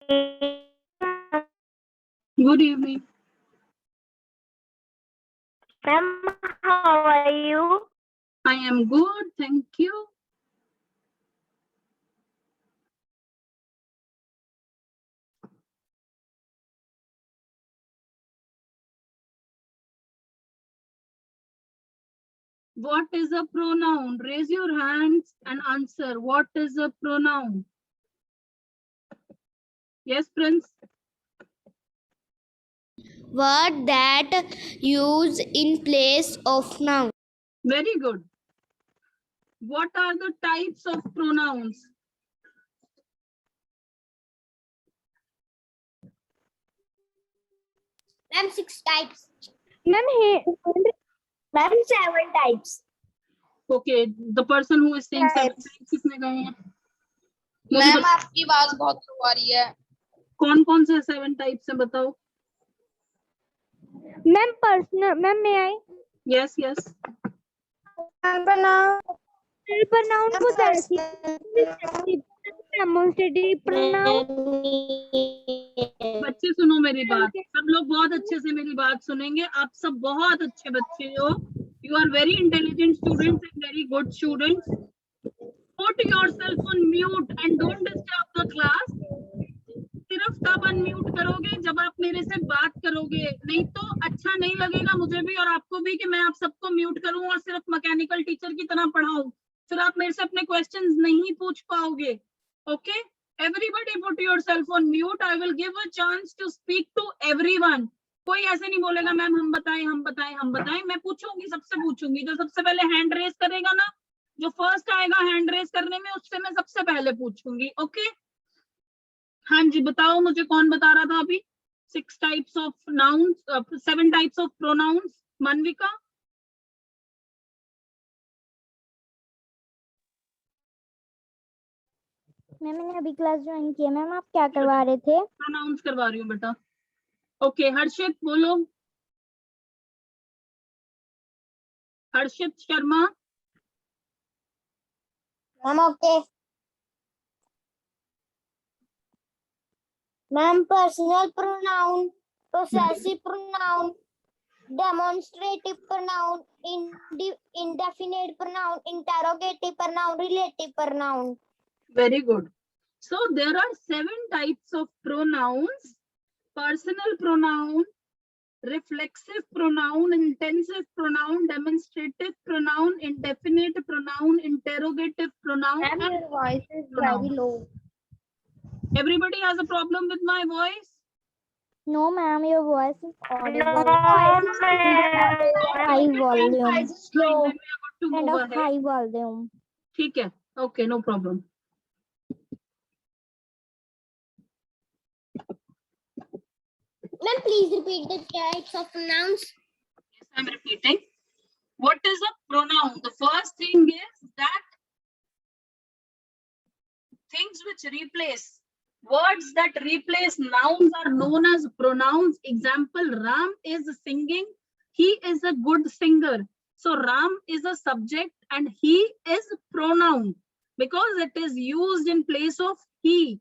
Good evening. Ma'am, how are you? I am good, thank you. What is a pronoun? Raise your hands and answer. What is a pronoun? Yes, Prince. Word that used in place of noun. Very good. What are the types of pronouns? Ma'am, 6 types. Ma'am, 7 types. Okay, the person who is saying 7 types किसने कहे हैं? मुझे ma'am आपकी आवाज बहुत slow आ रही है. कौन कौन से 7 टाइप्स हैं बताओ? Ma'am, personal. Ma'am, may I? Yes, yes. Pronoun possessive, demonstrative pronoun. बच्चे सुनो मेरी बात. सब लोग बहुत अच्छे से मेरी बात सुनेंगे. आप सब बहुत अच्छे बच्चे हो. You are very intelligent students and very good students. Put yourself on mute and don't disturb the class. सिर्फ तब अनम्यूट करोगे जब आप मेरे से बात करोगे, नहीं तो अच्छा नहीं लगेगा मुझे भी और आपको भी कि मैं आप सबको म्यूट करूं और सिर्फ मैकेनिकल टीचर की तरह पढ़ाऊं. फिर आप मेरे से अपने क्वेश्चंस नहीं पूछ पाओगे. Okay, everybody put yourself on mute. I will give a chance to speak to everyone. कोई ऐसे नहीं बोलेगा मैम हम बताएं हम बताएं हम बताएं. मैं पूछूंगी, सबसे पूछूंगी. जो सबसे पहले हैंड रेज करेगा ना, जो फर्स्ट आएगा हैंड रेज करने में, उससे मैं सबसे पहले पूछूंगी. ओके हाँ जी, बताओ मुझे कौन बता रहा था अभी? 6 types of nouns, 7 types of pronouns. Manvika. Ma'am, मैंने अभी क्लास ज्वाइन की है. मैम, आप क्या करवा रहे थे? प्रोनाउंस करवा रही हूँ बेटा. ओके, हर्षित बोलो. Harshit Sharma. Ma'am, okay. Ma'am, personal pronoun, possessive pronoun, demonstrative pronoun, indefinite pronoun, interrogative pronoun, relative pronoun. Very good. So there are 7 types of pronouns: personal pronoun, reflexive pronoun, intensive pronoun, demonstrative pronoun, indefinite pronoun, interrogative pronoun. Ma'am, and your voice is pronoun. very low. Everybody has a problem with my voice? No, ma'am, your voice is audible. High volume. Then we are good to Kind move of ahead. high volume. ठीक है. Okay, no problem. Ma'am, please repeat the types of pronouns. Yes, I'm repeating. What is a pronoun? The first thing is that things which replace, words that replace nouns are known as pronouns. Example, Ram is singing. He is a good singer. So Ram is a subject and he is pronoun because it is used in place of he.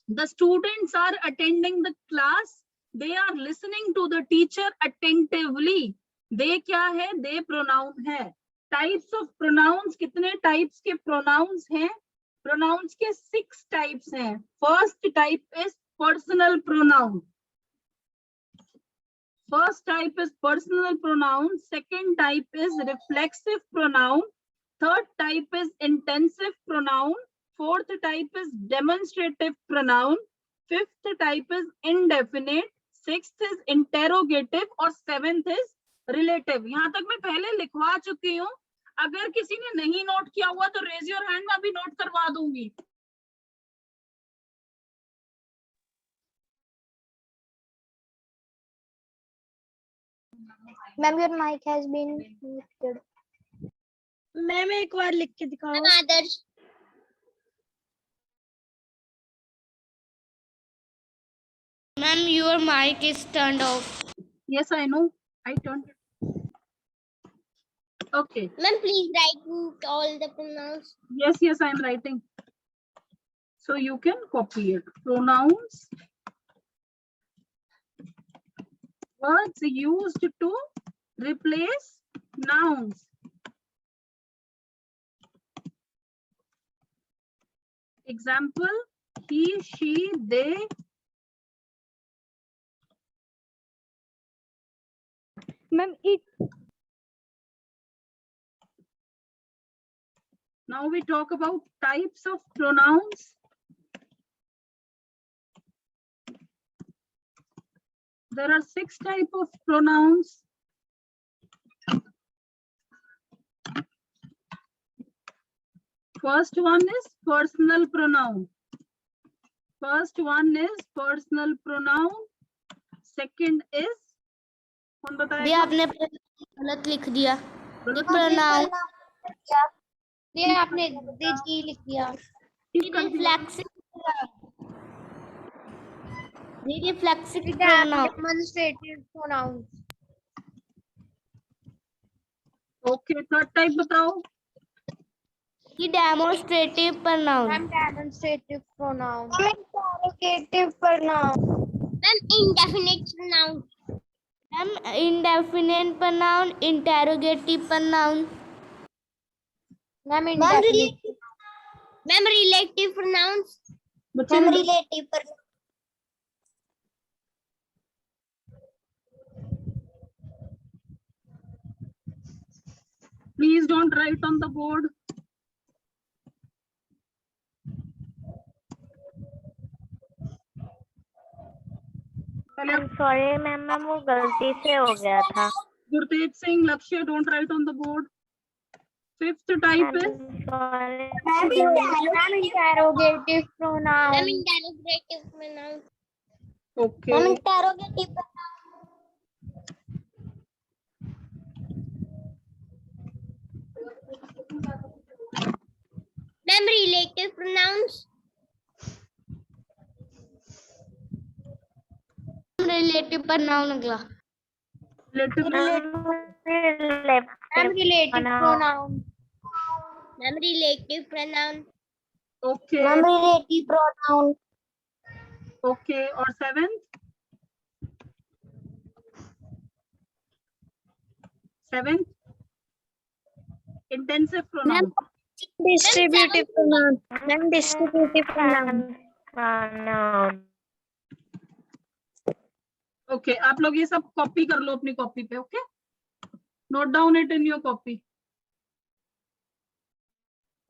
The students are attending the class. They are listening to the teacher attentively. They क्या है? They pronoun है. Types of pronouns, कितने types के pronouns हैं? Pronouns के 6 types हैं. First type is personal pronoun. First type is personal pronoun. Second type is reflexive pronoun. Third type is intensive pronoun. Fourth type is demonstrative pronoun. Fifth type is indefinite. Sixth is interrogative और seventh is relative. यहाँ तक मैं पहले लिखवा चुकी हूँ. अगर किसी ने नहीं नोट किया हुआ तो रेज योर हैंड, मैं अभी नोट करवा दूंगी. Ma'am, your mic has been muted. Ma'am एक बार लिख के दिखाओ. Others. Ma'am, your mic is turned off. Yes, I know. I turned it. Okay. Ma'am, please write all the pronouns. Yes, I am writing. So you can copy it. Pronouns, words used to replace nouns. Example, he, she, they. Ma'am, it. Now we talk about types of pronouns. There are 6 types of pronouns. First one is personal pronoun. First one is personal pronoun. Second is, कौन ये बताएगा? आपने गलत लिख दिया। ये pronoun ये आपने जी लिख दिया। ठीक कर दिया। reflexive pronoun। Demonstrative pronouns। Okay, third type बताओ। ये demonstrative pronoun। Demonstrative pronoun। Interrogative pronoun। Indefinite pronoun। indefinite pronoun, interrogative pronoun। relative pronouns। बच्चे ने relative pronoun। Please don't write on the board. Sorry ma'am, वो गलती से हो गया था। Gurteej Singh, Lakshya, don't write on the board. Fifth type is Interrogative pronoun। Interrogative pronoun। okay. Interrogative pronoun। relative pronouns। relative pronoun अगला। Relative relative pronoun। relative pronoun। okay. relative pronoun। Okay, और seventh? Seventh? Intensive pronoun. Distributive pronoun। distributive pronoun। Okay, आप लोग ये सब copy कर लो अपनी copy पे, okay? Note down it in your copy.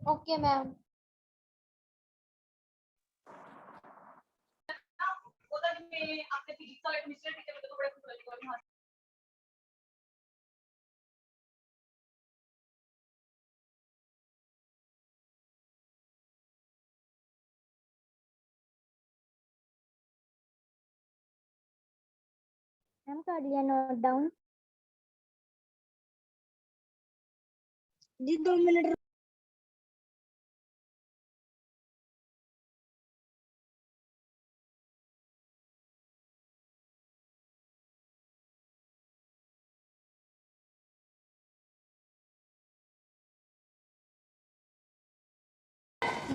Okay, ma'am। Ma'am कर लिया नोट डाउन। जी 2 मिनट।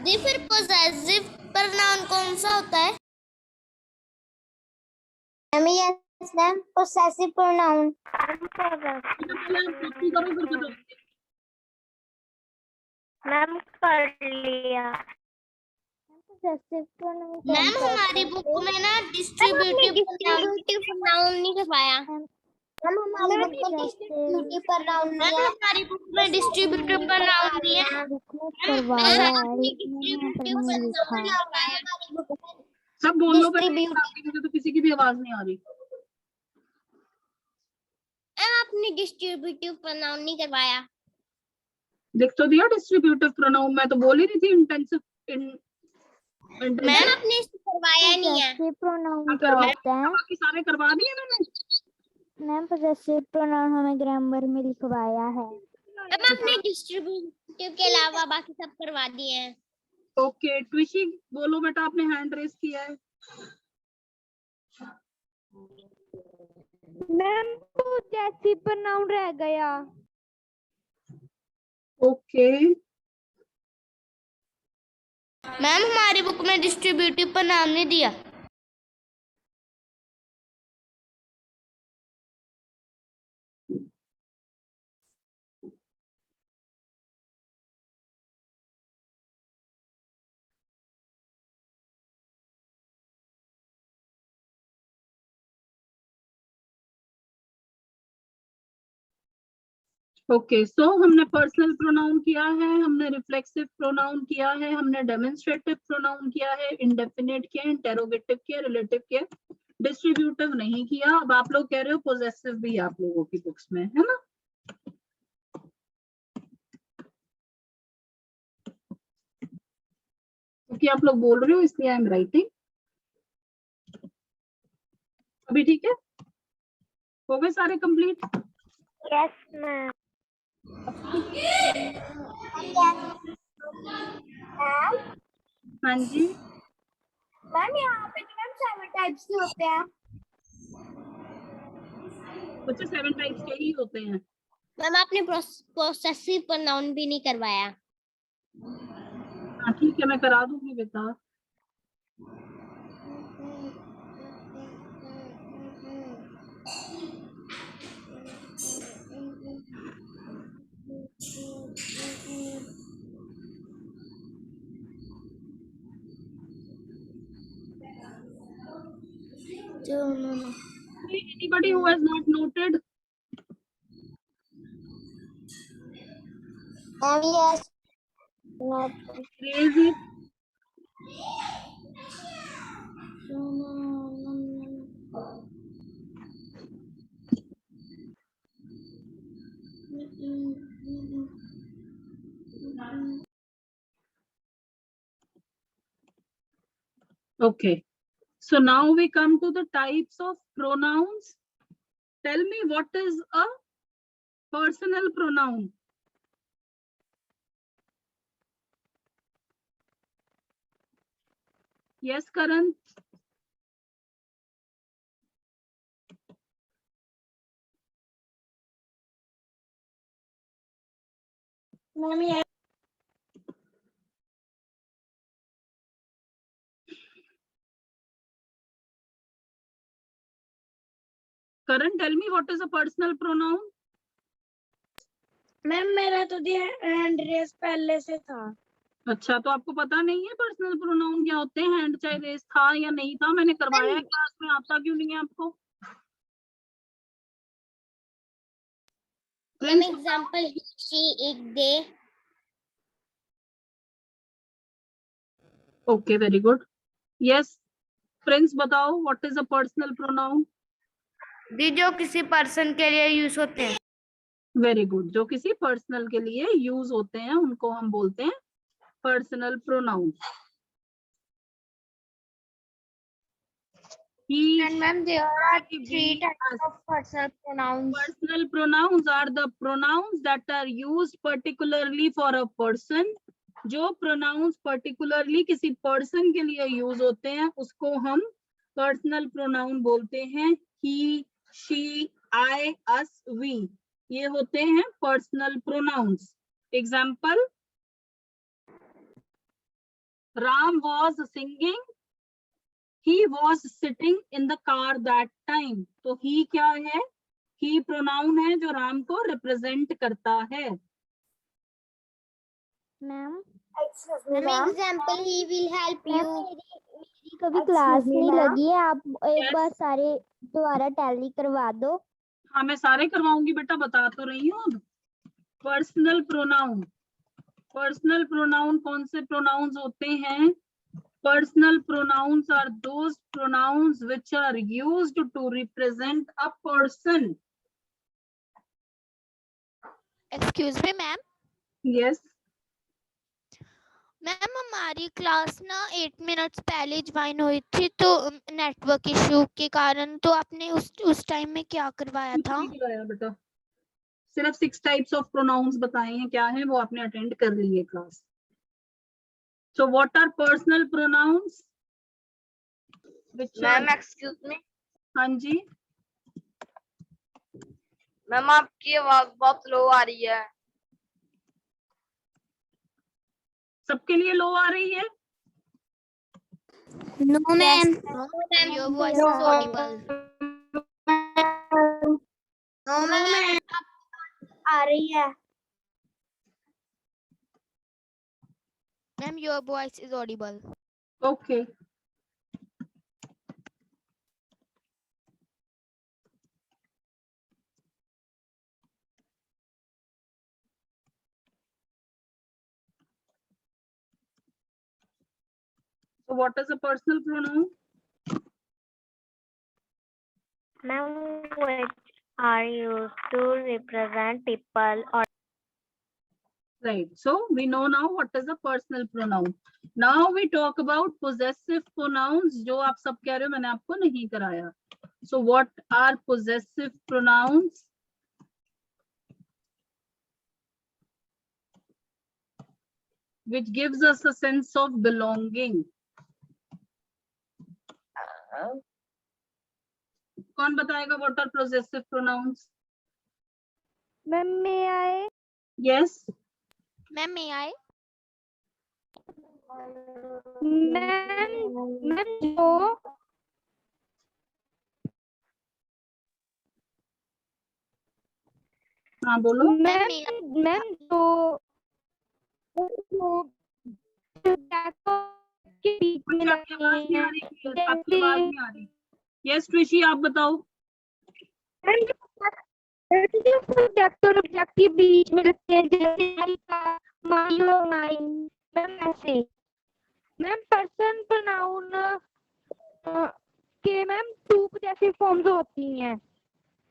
जी फिर possessive pronoun कौन सा होता है? Yes, ma'am। possessive pronoun। Copy करो फिर बताओ। मैम कर लिया। मैम हमारी बुक में ना डिस्ट्रीब्यूटिव pronoun नहीं करवाया। हम हमारी बुक में डिस्ट्रीब्यूटिव pronoun नहीं है। हमारी बुक में डिस्ट्रीब्यूटिव pronoun नहीं है। करवाया सब बोल लो पहले, मुझे तो किसी की भी आवाज नहीं आ रही। आपने डिस्ट्रीब्यूटिव pronoun नहीं करवाया। देख तो दिया डिस्ट्रीब्यूटिव प्रोनाउन, मैं तो बोल ही रही थी इंटेंसिव। मैम आपने इसको करवाया नहीं है। प्रोनाउन क्या होता है? बाकी सारे करवा दिए मैंने। मैम पोजेसिव प्रोनाउन हमें ग्रामर में लिखवाया है। मैम आपने डिस्ट्रीब्यूटिव के अलावा बाकी सब करवा दिए हैं। ओके, ट्विशी बोलो बेटा, आपने हैंड रेस किया है। मैम पोजेसिव प्रोनाउन रह गया। ओके, मैम हमारी बुक में डिस्ट्रीब्यूटिव पर नाम नहीं दिया। ओके, सो हमने पर्सनल प्रोनाउन किया है, हमने रिफ्लेक्सिव प्रोनाउन किया है, हमने डेमोन्स्ट्रेटिव प्रोनाउन किया है, इंडेफिनिट किया, इंटेरोगेटिव किया, रिलेटिव किया, डिस्ट्रीब्यूटिव नहीं किया। अब आप लोग कह रहे हो पोजेसिव भी आप लोगों की बुक्स में है ना। क्योंकि आप लोग बोल रहे हो इसलिए आई एम राइटिंग। अभी ठीक है, हो गए सारे कंप्लीट। Yes ma'am. हाँ जी, मैम यहाँ पे तो मैम 7 टाइप्स के होते हैं। बच्चे 7 टाइप्स के ही होते हैं। मैम आपने पोसेसिव प्रोनाउन भी नहीं करवाया। हाँ ठीक है, मैं करा दूंगी बेटा। Anybody who has not noted? Yes. Raise it. Okay. So now we come to the types of pronouns. Tell me, what is a personal pronoun? Yes, Karan. Mommy, Karan, tell me, what is a personal pronoun? Ma'am मेरा तो hand raise पहले से था। अच्छा, तो आपको पता नहीं है पर्सनल प्रोनाउन क्या होते हैं? हैंड चाहे रेस था या नहीं था, मैंने करवाया है क्लास में, आता क्यों नहीं है आपको? Ma'am example she, it, they. Okay, very good. Yes, Prince बताओ, what is a personal pronoun? जो किसी पर्सन के लिए यूज होते हैं। वेरी गुड, जो किसी पर्सनल के लिए यूज होते हैं उनको हम बोलते हैं personal pronoun. And ma'am, there are 3 types of personal pronouns. Personal pronouns are the pronouns that are used particularly for a person. जो pronouns particularly किसी person के लिए use होते हैं उसको हम personal pronoun बोलते हैं। He, she, I, us, we, ये होते हैं personal pronouns. Example, Ram was singing, he was sitting in the car that time. तो he क्या है? ही प्रोनाउन है जो राम को रिप्रेजेंट करता है। Ma'am ma'am example he will help you. मेरी कभी क्लास नहीं लगी है, आप एक बार सारे दोबारा टैली करवा दो। हाँ, मैं सारे करवाऊंगी बेटा, बता तो रही हूँ। अब पर्सनल प्रोनाउन, पर्सनल प्रोनाउन कौन से प्रोनाउंस होते हैं? Personal pronouns are those pronouns which are used to represent a person. Excuse me ma'am. Yes ma'am हमारी क्लास ना 8 मिनट्स पहले ज्वाइन हुई थी, तो नेटवर्क इशू के कारण, तो आपने उस टाइम में क्या करवाया था? बेटा, सिर्फ 6 टाइप्स ऑफ प्रोनाउंस बताए हैं, क्या है वो आपने अटेंड कर ली है class. So what are personal pronouns? Ma'am excuse me. हाँ जी, मैम आपकी आवाज बहुत लो आ रही है। सबके लिए लो आ रही है? No, ma'am. Your voice is audible. No, ma'am. आ रही है. Ma'am, your voice is audible. Okay. So what is a personal pronoun? Ma'am, which are used to represent people or Right. So we know now what is a personal pronoun. Now we talk about possessive pronouns. जो आप सब कह रहे हो मैंने आपको नहीं कराया. So what are possessive pronouns? Which gives us a sense of belonging. कौन बताएगा what are possessive pronouns? Ma'am, may I? Yes. Ma'am, may I? Ma'am, जो हाँ बोलो. Ma'am, may I? मैम जो के बीच में आपकी आवाज नहीं आ रही. लगते आपकी आवाज नहीं आ रही. Yes, ट्रिशी आप बताओ. सब्जेक्ट और ऑब्जेक्ट के बीच में लगते हैं जैसे माई और माइन. मैम ऐसे. मैम पर्सन प्रोनाउन के मैम टू जैसी फॉर्म्स होती हैं.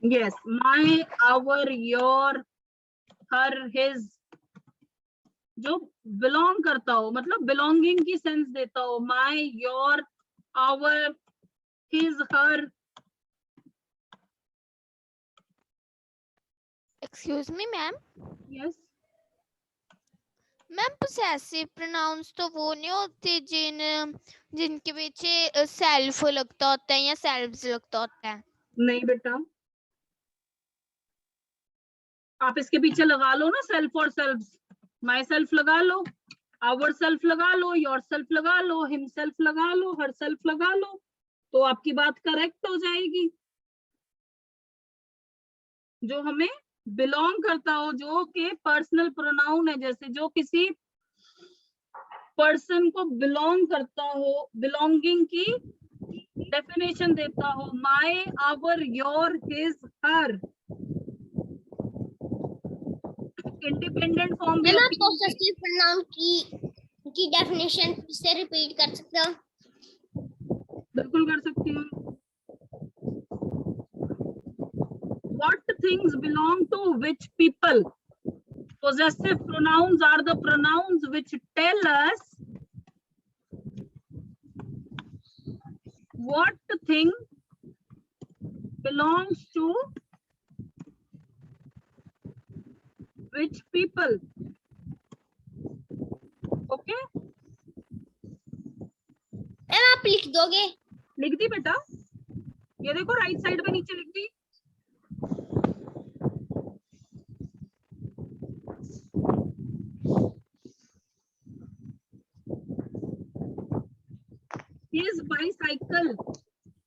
Yes, my, our, your, her, his. जो belong करता हो मतलब belonging की सेंस देता हो. My, your, our, his, her. Excuse me, ma'am. Yes. Ma'am possessive pronouns तो वो नहीं होते जिनके पीछे सेल्फ लगता होता है या सेल्व्स लगता होता है. नहीं बेटा. आप इसके पीछे लगा लो ना सेल्फ और सेल्व्स. माई सेल्फ लगा लो, आवर सेल्फ लगा लो, योर सेल्फ लगा लो, हिम सेल्फ लगा लो, हर सेल्फ लगा लो, तो आपकी बात करेक्ट हो जाएगी. जो हमें बिलोंग करता हो, जो के पर्सनल प्रोनाउन है, जैसे जो किसी पर्सन को बिलोंग करता हो, बिलोंगिंग की डेफिनेशन देता हो. My, our, your, his, her. Independent form भी मैम आप होती है. पोसेसिव प्रोनाउन की डेफिनेशन से रिपीट कर सकते हो. बिल्कुल कर सकती हूँ. What things belong to which people? Possessive pronouns are the pronouns which tell us what thing belongs to which people. Okay? Ma'am आप लिख दोगे. लिख दी बेटा. ये देखो राइट साइड पे नीचे लिख दी. His bicycle.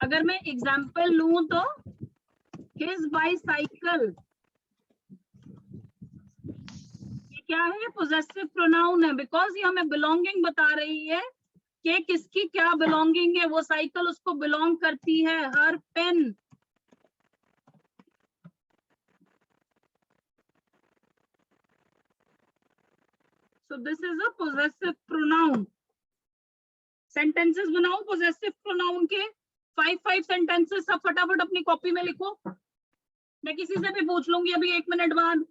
अगर मैं एग्जाम्पल लूं तो his bicycle. ये क्या है? पोजेसिव प्रोनाउन है, बिकॉज ये हमें बिलोंगिंग बता रही है कि किसकी क्या बिलोंगिंग है. वो साइकिल उसको बिलोंग करती है. Her pen. So this is a possessive pronoun. Sentences बनाओ पोजेसिव प्रोनाउन के. 5 सेंटेंसेस सब फटाफट अपनी कॉपी में लिखो. मैं किसी से भी पूछ लूंगी अभी 1 मिनट बाद.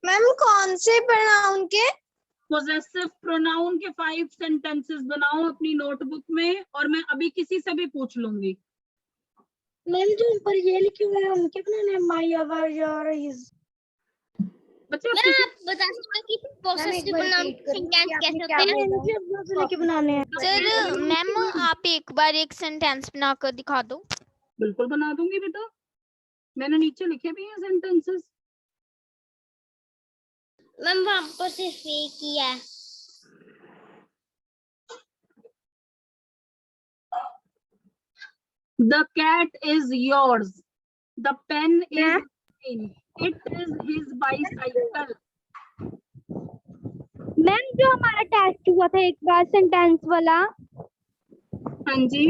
मैम कौन से प्रोनाउन के? पोजेसिव प्रोनाउन के 5 सेंटेंसेस बनाओ अपनी नोटबुक में, और मैं अभी किसी से भी पूछ लूंगी. मैम जो ऊपर ये लिखे हुए हैं उनके बनाने हैं. My, our, your, his. बच्चे मैम आप बता सकते हो कि पोसेसिव प्रोनाउन सेंटेंस कैसे होते हैं. मुझे अपने से लेके बनाने हैं. सर मैम आप एक बार एक सेंटेंस बनाकर दिखा दो. बिल्कुल बना दूंगी बेटा. मैंने नीचे लिखे भी हैं सेंटेंसेस. मैम वहाँ पर सिर्फ एक ही है. The cat is yours. The pen is mine. It is his bicycle. Ma'am जो हमारा टेस्ट हुआ था एक बार सेंटेंस वाला, हाँ जी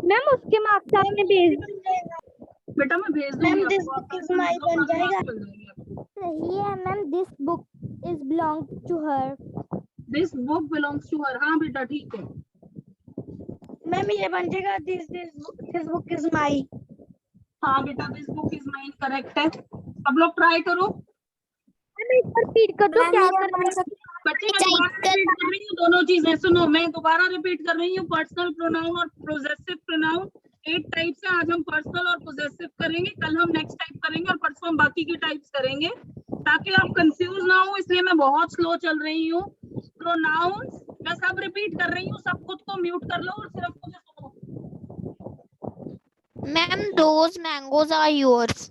मैम उसके मार्क्स आपने भेज बेटा, मैं भेज मैम दूंगी दिस आपको, बुक आपका इज माई बन जाएगा। मिल जाएगी आपको। सही है ma'am, this book is belong to her. This book belongs to her. हाँ बेटा ठीक है। मैम ये बन जाएगा दिस बुक इज माई। हाँ बेटा, this book is mine correct है। सब लोग ट्राई करो। मैम एक बार रिपीट कर दो क्या करना है। बच्चे मैं दोबारा रिपीट कर रही हूँ दोनों चीजें, सुनो मैं दोबारा रिपीट कर रही हूँ। पर्सनल प्रोनाउन और पोजेसिव प्रोनाउन 8 टाइप से। आज हम पर्सनल और पोजेसिव करेंगे, कल हम नेक्स्ट टाइप करेंगे और परसों हम बाकी के टाइप्स करेंगे, ताकि आप कंफ्यूज ना हो। इसलिए मैं बहुत स्लो चल रही हूँ। प्रोनाउंस मैं सब रिपीट कर रही हूँ, सब खुद को म्यूट कर लो और सिर्फ मुझे सुनो। Ma'am those mangoes are yours.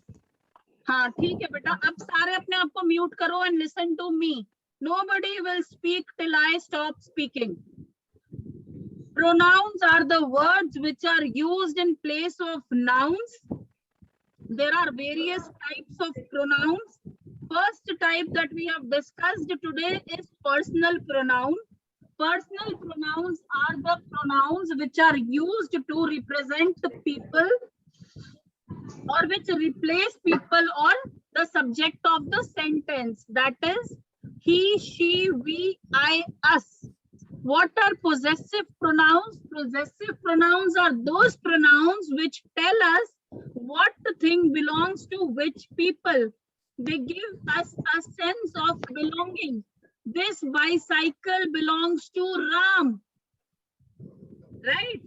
हाँ ठीक है बेटा, अब सारे अपने आप को म्यूट करो and listen to me. Nobody will speak till I stop speaking. Pronouns are the words which are used in place of nouns. There are various types of pronouns. First type that we have discussed today is personal pronoun. Personal pronouns are the pronouns which are used to represent the people or which replace people or the subject of the sentence. That is he, she, we, I, us. What are possessive pronouns? Possessive pronouns are those pronouns which tell us what thing belongs to which people. They give us a sense of belonging. This bicycle belongs to Ram. Right?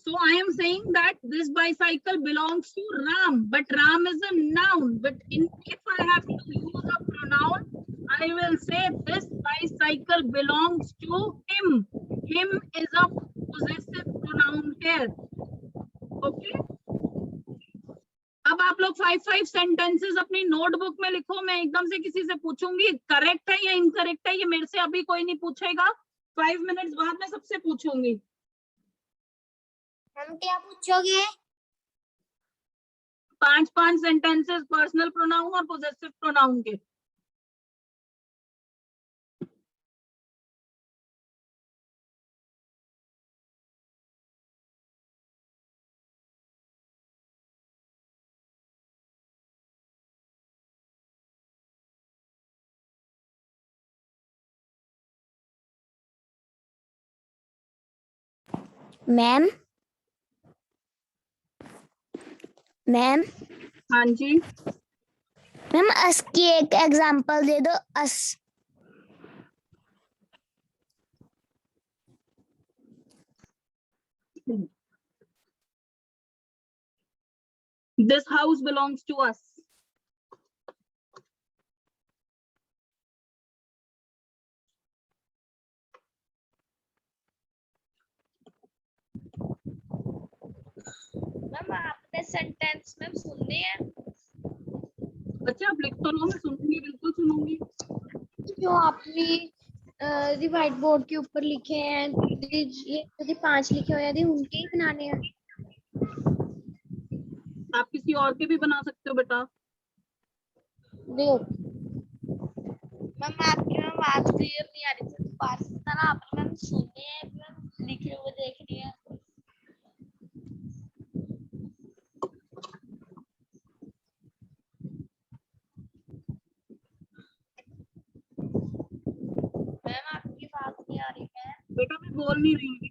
So I am saying that this bicycle belongs to Ram, but Ram is a noun. But if I have to use a pronoun, I will say this bicycle belongs to him. Him is a possessive pronoun here. Okay? अब आप लोग 5 sentences अपनी notebook में लिखो। मैं एकदम से किसी से पूछूंगी करेक्ट है या इनकरेक्ट है, ये मेरे से अभी कोई नहीं पूछेगा। 5 मिनट्स बाद में सबसे पूछूंगी। हम क्या पूछोगे? 5 सेंटेंसेस पर्सनल प्रोनाउन और पोजेसिव प्रोनाउन के। मैम मैम हाँ जी मैम अस की एक एग्जांपल दे दो। अस This house belongs to us. Ma'am आपने सेंटेंस मैम सुननी है? बच्चे आप लिख तो लो, मैं सुनूंगी, बिल्कुल सुनूंगी। जो आपने व्हाइट बोर्ड के ऊपर लिखे हैं, यदि 5 लिखे हुए यदि उनके ही बनाने हैं। आप किसी और के भी बना सकते हो बेटा। मैम आपकी मैम आवाज क्लियर नहीं आ रही थी, दोबारा से बताना। आपने मैम सुननी है, मैम लिखे हुए देखनी है। मैम आपकी आवाज नहीं आ रही है। बेटा मैं बोल नहीं रही हूँ।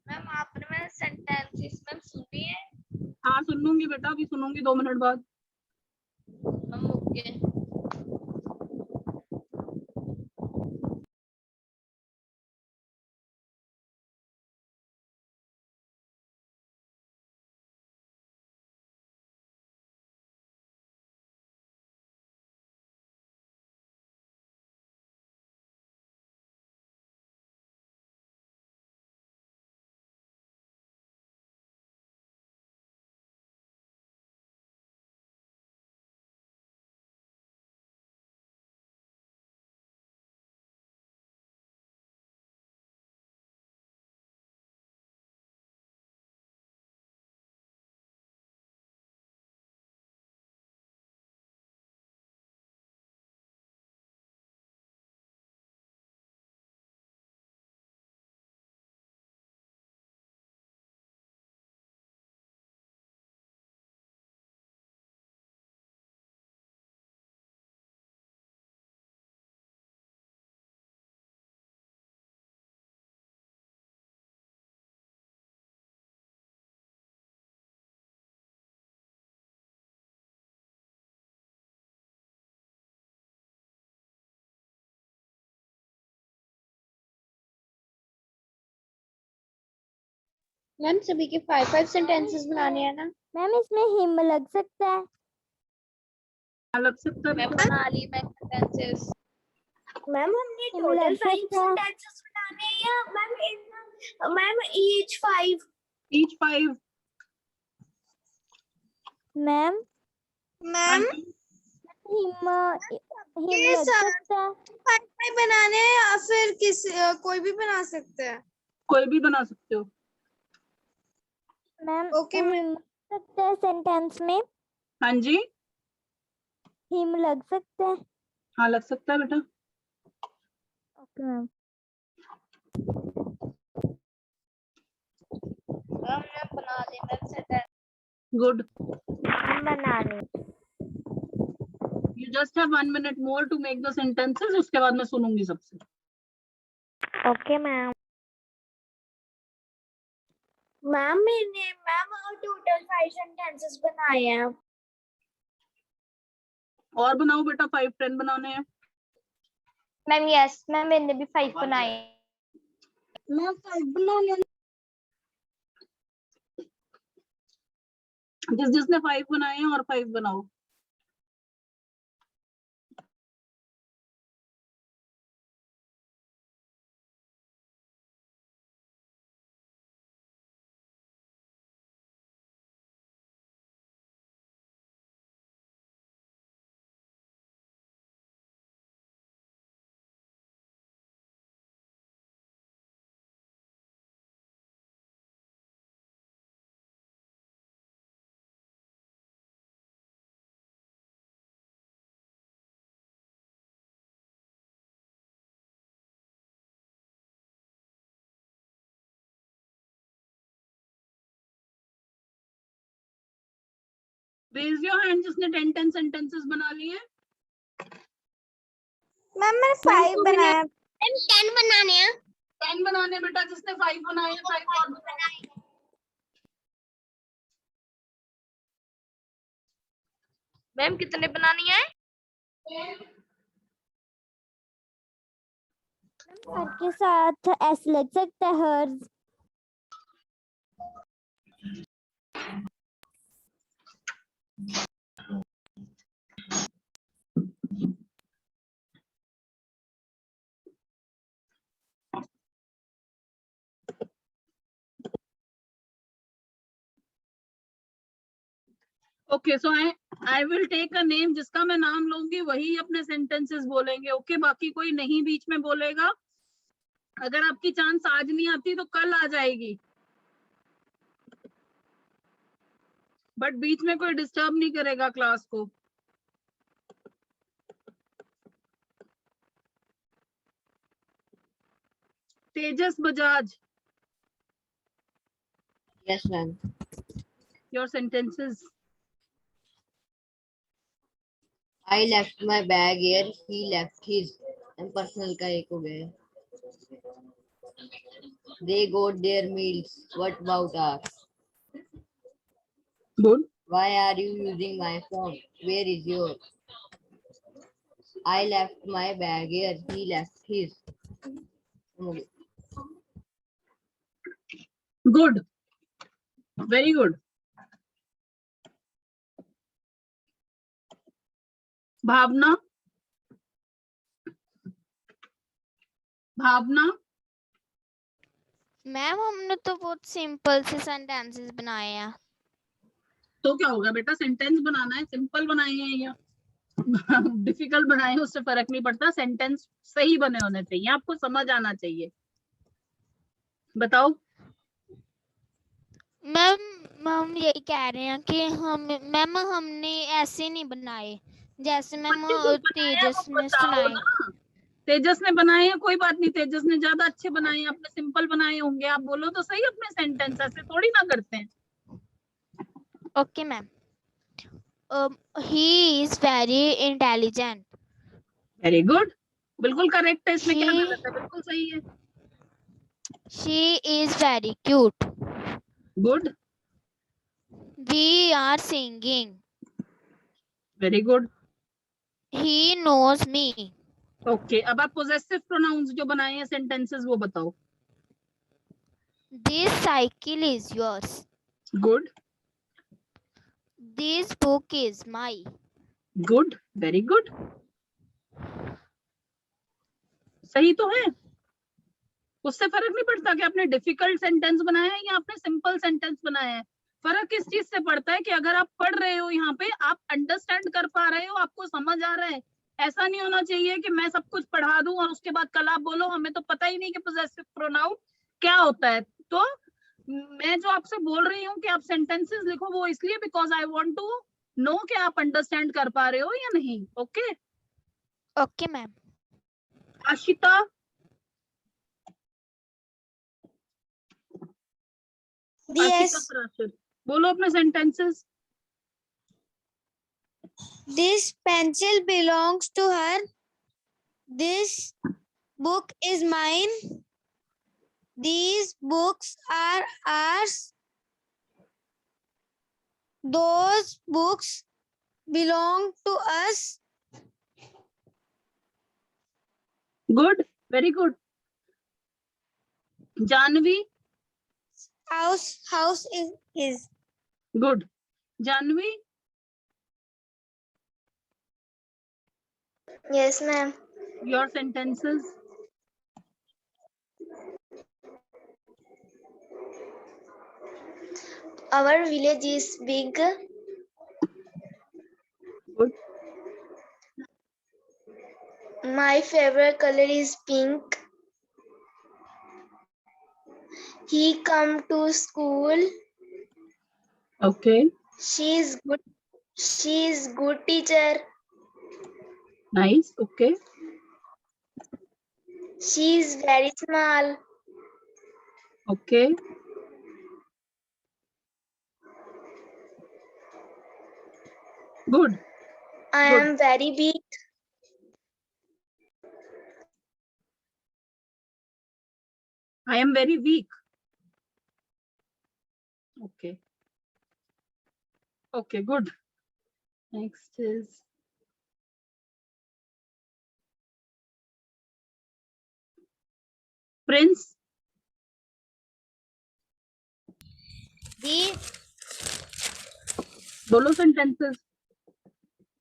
मैम आपने मैम सेंटेंसेस मैम सुनी है? हाँ सुन लूंगी बेटा, अभी सुनूंगी 2 मिनट बाद। Ma'am okay. मैम सभी के 5 सेंटेंसेस बनाने हैं ना? मैम इसमें हिम लग सकता है। लग सकता है मैं बेटा? बना ली मैं सेंटेंसेस। मैम हमने हिम टोटल लग 5 सकता है। सेंटेंसेस बनाने हैं या ma'am each 5? Each 5. Ma'am ma'am him him ये लग सारे सकता है। 5 बनाने हैं या फिर कोई भी बना सकते हैं? कोई भी बना सकते हो। Ma'am okay ma'am. हिम लग सकता है सेंटेंस में। हाँ जी, हिम लग सकता है। हाँ लग सकता है बेटा। Okay ma'am. मैं बना ली मैं सेंटेंस। गुड। बना रहे। You just have 1 minute more to make the sentences. उसके बाद मैं सुनूंगी सबसे। Okay ma'am. Ma'am total 5 sentences बनाए हैं। और बनाओ बेटा, 5-10 बनाने हैं। मैम यस मैम मैंने भी 5 बनाए। मैम 5 बनाने जिसने 5 बनाए हैं और 5 बनाओ। Raise your hand जिसने 10 sentences बना लिए। मैम मैंने 5 बनाया। मैम 10 बनाने हैं। 10 बनाने बेटा, जिसने 5 बनाए हैं 5 और बनाए। मैम कितने बनानी है? हर के साथ एस लग सकता है। Hers. Okay, so I will take a name, जिसका मैं नाम लूंगी वही अपने sentences बोलेंगे। ओके, बाकी कोई नहीं बीच में बोलेगा। अगर आपकी चांस आज नहीं आती तो कल आ जाएगी, बट बीच में कोई डिस्टर्ब नहीं करेगा क्लास को। तेजस Bajaj, Yes, ma'am. your sentences. I left my bag here. He left his. And personal का एक हो गया. They got their meals. What about us? Good. Why are you using my phone? Where is yours? I left my bag here. He left his. Good. Very good. Bhavna, Bhavna. Ma'am हमने तो बहुत simple से sentences बनाए हैं। तो क्या होगा बेटा, सेंटेंस बनाना है, सिंपल बनाए हैं या डिफिकल्ट बनाए हैं, उससे फर्क नहीं पड़ता। सेंटेंस सही बने होने चाहिए, आपको समझ आना चाहिए। बताओ। मैम हम यही कह रहे हैं कि हमने ऐसे नहीं बनाए जैसे मैम बच्चे को बनाया तेजस वो ने बताओ सुनाए। ना। तेजस ने बनाए हैं, कोई बात नहीं, तेजस ने ज्यादा अच्छे बनाए हैं, आपने सिंपल बनाए होंगे। आप बोलो तो सही अपने सेंटेंस, ऐसे थोड़ी ना करते हैं। Okay ma'am. He is very intelligent. Very good, बिल्कुल करेक्ट है, इसमें क्या गलत है, बिल्कुल सही है। She is very cute. Good. We are singing. Very good. He knows me. Okay, अब आप पोजेसिव प्रोनाउंस जो बनाए हैं सेंटेंसेस वो बताओ। This cycle is yours. Good. This book is mine. Good. Very good. सही तो है, उससे फर्क नहीं पड़ता कि आपने डिफिकल्ट सेंटेंस बनाया है या आपने सिंपल सेंटेंस बनाया है। फर्क किस चीज से पड़ता है कि अगर आप पढ़ रहे हो यहाँ पे, आप अंडरस्टैंड कर पा रहे हो, आपको समझ आ रहा है। ऐसा नहीं होना चाहिए कि मैं सब कुछ पढ़ा दूं और उसके बाद कल आप बोलो हमें तो पता ही नहीं कि पोजेसिव प्रोनाउन क्या होता है। तो मैं जो आपसे बोल रही हूँ कि आप सेंटेंसेस लिखो, वो इसलिए because I want to know कि आप अंडरस्टैंड कर पा रहे हो या नहीं। Okay okay ma'am. Ashita, Ashita प्राचर, बोलो अपने sentences. This pencil belongs to her. This book is mine. These books are ours. Those books belong to us. Good, very good. Janvi, House is his. Good. Janvi, Yes, ma'am. Your sentences. Our village is big. Good. My favorite color is pink. He come to school. Okay, She is good. She is good teacher. Nice. Okay, She is very small. Okay, good. I Good. am very big. I am very weak. Okay. Okay, good. Next is Prince. He बोलो sentences.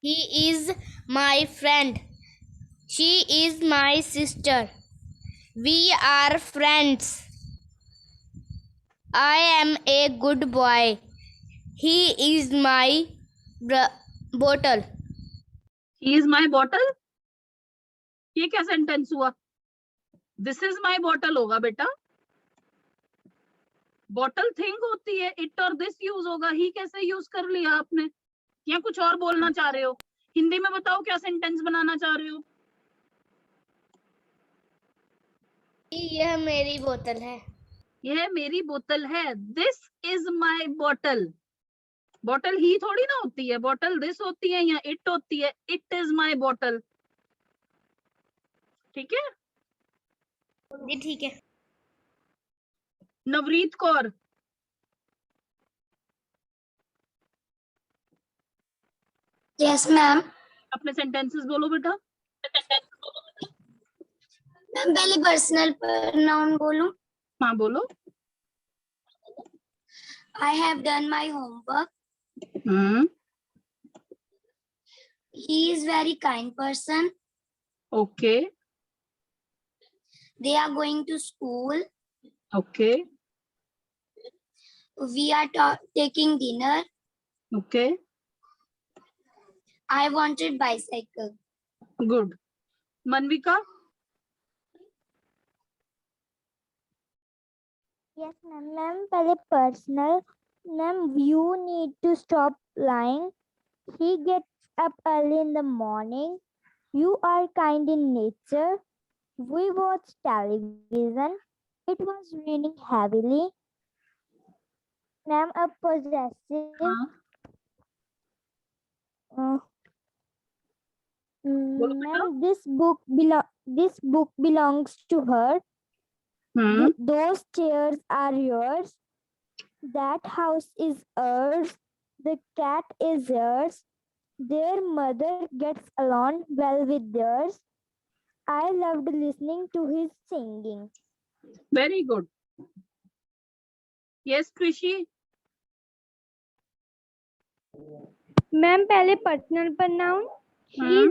he is my friend. She is my sister. We are friends. I am a good boy. He is my bottle. He is my bottle. ये क्या sentence हुआ? This is my bottle होगा बेटा। Bottle thing होती है, it और this use होगा। ही कैसे यूज कर लिया आपने? या कुछ और बोलना चाह रहे हो? हिंदी में बताओ क्या सेंटेंस बनाना चाह रहे हो? यह मेरी बोतल है। यह मेरी बोतल है। This is my bottle. Bottle ही थोड़ी ना होती है, बॉटल दिस होती है या इट होती है। It is my bottle. ठीक है जी ठीक है। Navreet Kaur, Yes, ma'am. अपने सेंटेंसेस बोलो बेटा। मैम पहले पर्सनल प्रोनाउन बोलूं? हाँ बोलो। I have done my homework. He is very kind person. Okay, They are going to school. Okay, We are taking dinner. Okay, I wanted bicycle. Good. Manvika, Yes, ma'am. Ma'am, पहले personal. Ma'am, you need to stop lying. He gets up early in the morning. You are kind in nature. We watched television. It was raining heavily. Ma'am, a possessive. हाँ Uh, बोलो बेटा। ma'am, this book belongs to her. Those chairs are yours. That house is ours. The cat is yours. Their mother gets along well with theirs. I loved listening to his singing. Very good. Yes, Krishi. Ma'am पहले personal pronoun she Hmm.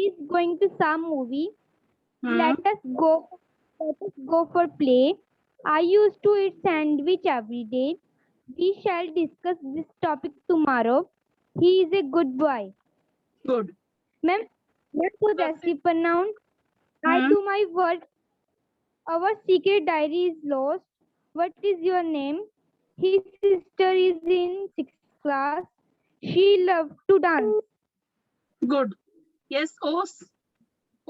is going to some movie. Hmm. Let us go for play. I used to eat sandwich every day. We shall discuss this topic tomorrow. He is a good boy. Good. Ma'am, possessive pronoun. I Hmm. do my work. Our secret diary is lost. What is your name? His sister is in 6th class. She loves to dance. Good. Yes, Os.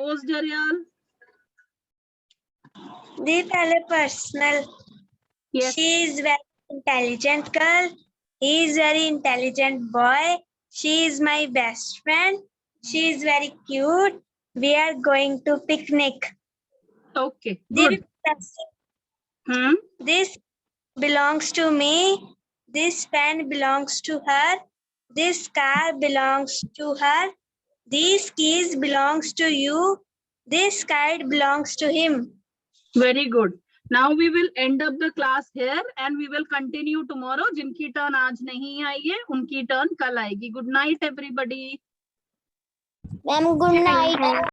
Os Daryal. The पहले personal. Yes. She is very intelligent girl. He is very intelligent boy. She is my best friend. She is very cute. We are going to picnic. Okay. The Good. possessive. Hmm. This belongs to me. This pen belongs to her. This car belongs to her. These keys belongs to you. This kite belongs to him. Very good. Now we will end up the class here and we will continue tomorrow. जिनकी turn आज नहीं आई है उनकी turn कल आएगी. Good night everybody. Ma'am good night.